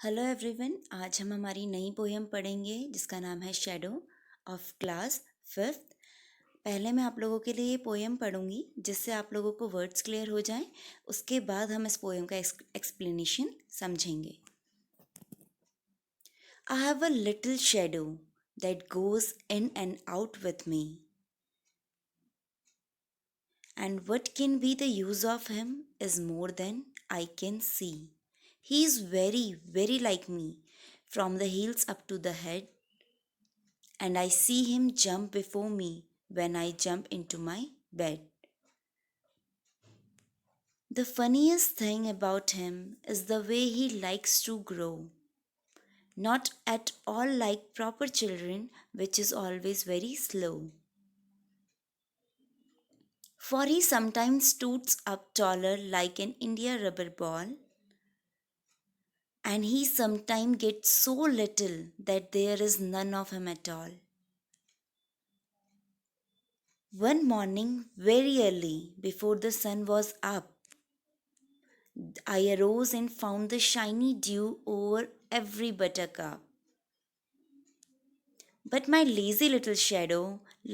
Hello everyone. आज हम हमारी नई पोएम पढ़ेंगे जिसका नाम है शैडो ऑफ क्लास फिफ्थ। पहले मैं आप लोगों के लिए ये पोएम पढ़ूंगी जिससे आप लोगों को वर्ड्स क्लियर हो जाएं। उसके बाद हम इस पोएम का एक्सप्लेनेशन समझेंगे। I have a little shadow that goes in and out with me, and what can be the use of him is more than I can see. He is very, very like me, from the heels up to the head, and I see him jump before me when I jump into my bed. The funniest thing about him is the way he likes to grow. Not at all like proper children, which is always very slow. For he sometimes toots up taller like an India rubber ball, and he sometimes gets so little that there is none of him at all. One morning, very early, before the sun was up, I arose and found the shiny dew over every buttercup. But my lazy little shadow,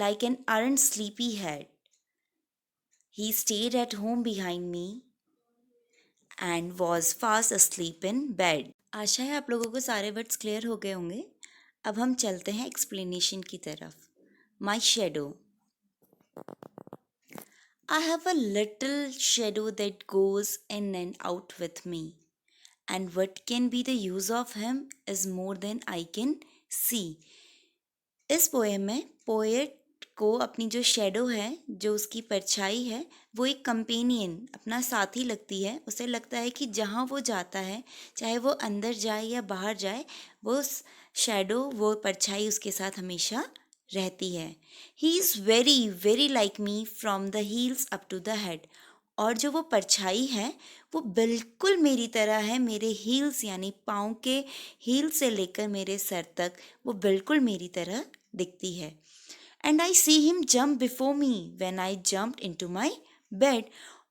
like an errant sleepy head, he stayed at home behind me and was fast asleep in bed. आशा है आप लोगों को सारे words clear हो गए होंगे। अब हम चलते हैं एक्सप्लेनेशन की तरफ। माई shadow. I have a little shadow that goes in and out with me, and what can be the use of him is more than I can see. इस पोएम में पोएट को अपनी जो शेडो है, जो उसकी परछाई है, वो एक कंपेनियन, अपना साथी लगती है। उसे लगता है कि जहाँ वो जाता है, चाहे वो अंदर जाए या बाहर जाए, वो शेडो, वो परछाई उसके साथ हमेशा रहती है। He is very very like me from the heels up to the head. और जो वो परछाई है वो बिल्कुल मेरी तरह है, मेरे हील्स यानी पाँव के हील से लेकर मेरे सर तक वो बिल्कुल मेरी तरह दिखती है। And I see him jump before me when I jumped into my bed.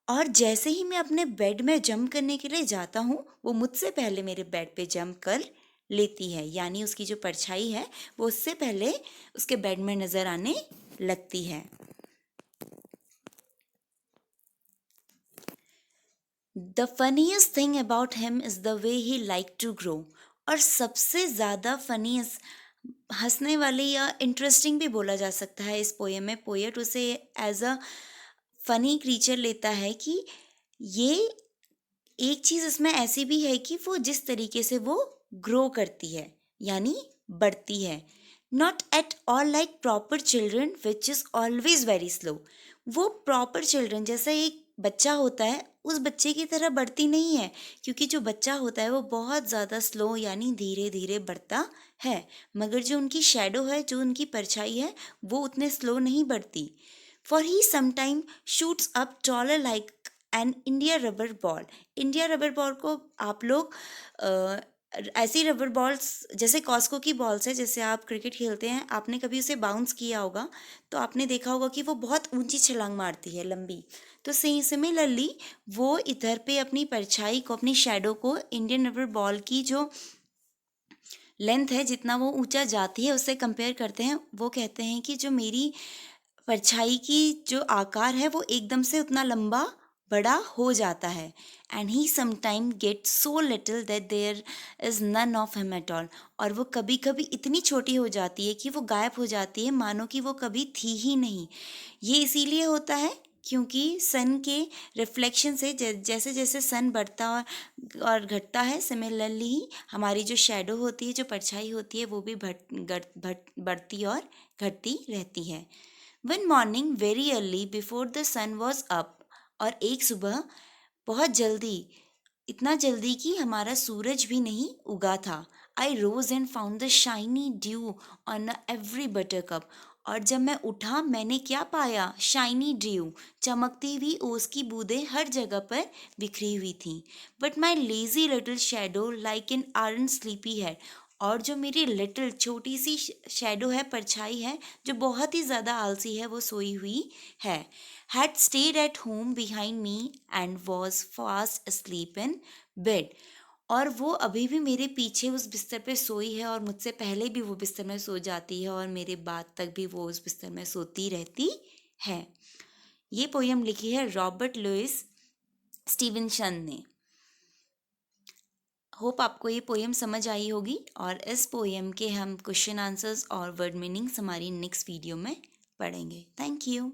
और जैसे ही मैं अपने बेड में जंप करने के लिए जाता हूँ, वो मुझसे पहले मेरे बेड पे जंप कर लेती है, यानी उसकी जो परछाई है वो उससे पहले उसके बेड में नज़र आने लगती है। The funniest thing about him is the way he like to grow. और सबसे ज़्यादा फनीस्ट, हंसने वाली या इंटरेस्टिंग भी बोला जा सकता है इस पोएम में। पोएट उसे एज अ फनी क्रीचर लेता है कि ये एक चीज़ इसमें ऐसी भी है कि वो जिस तरीके से वो ग्रो करती है, यानी बढ़ती है। Not at all like proper children which is always very slow. वो प्रॉपर चिल्ड्रन जैसा एक बच्चा होता है, उस बच्चे की तरह बढ़ती नहीं है, क्योंकि जो बच्चा होता है वो बहुत ज़्यादा स्लो यानी धीरे धीरे बढ़ता है। मगर जो उनकी शेडो है, जो उनकी परछाई है, वो उतने स्लो नहीं बढ़ती। For he sometime shoots up taller like an India rubber ball. India rubber ball को आप लोग ऐसी रबर बॉल्स जैसे कॉस्को की बॉल्स है, जैसे आप क्रिकेट खेलते हैं, आपने कभी उसे बाउंस किया होगा तो आपने देखा होगा कि वो बहुत ऊंची छलांग मारती है, लंबी। तो सिमिलरली वो इधर पे अपनी परछाई को, अपनी शेडो को इंडियन रबर बॉल की जो लेंथ है, जितना वो ऊंचा जाती है उससे कंपेयर करते हैं। वो कहते हैं कि जो मेरी परछाई की जो आकार है वो एकदम से उतना लंबा बड़ा हो जाता है। And he sometime get so little that there is none of him at all. और वो कभी कभी इतनी छोटी हो जाती है कि वो गायब हो जाती है, मानो कि वो कभी थी ही नहीं। ये इसीलिए होता है क्योंकि सन के रिफ्लेक्शन से जैसे जैसे सन बढ़ता और घटता है, सिमिलरली ही हमारी जो शेडो होती है, जो परछाई होती है, वो भी बढ़ती और घटती रहती है। One morning very early before the sun was up. और एक सुबह बहुत जल्दी, इतना जल्दी कि हमारा सूरज भी नहीं उगा था, I rose and found the shiny dew on every buttercup. और जब मैं उठा, मैंने क्या पाया? शाइनी ड्यू, चमकती हुई ओस की बूंदें हर जगह पर बिखरी हुई थीं। But my lazy little shadow like an earn sleepy head. और जो मेरी लिटिल छोटी सी शेडो है, परछाई है, जो बहुत ही ज़्यादा आलसी है, वो सोई हुई है, had stayed at home behind me and was fast asleep in bed। और वो अभी भी मेरे पीछे उस बिस्तर पे सोई है और मुझसे पहले भी वो बिस्तर में सो जाती है और मेरे बाद तक भी वो उस बिस्तर में सोती रहती है। ये पोयम लिखी है रॉबर्ट लुइस स्टीवेंसन ने। होप आपको ये पोयम समझ आई होगी और इस पोयम के हम क्वेश्चन आंसर्स और वर्ड मीनिंग्स हमारी नेक्स्ट वीडियो में पढ़ेंगे। Thank you.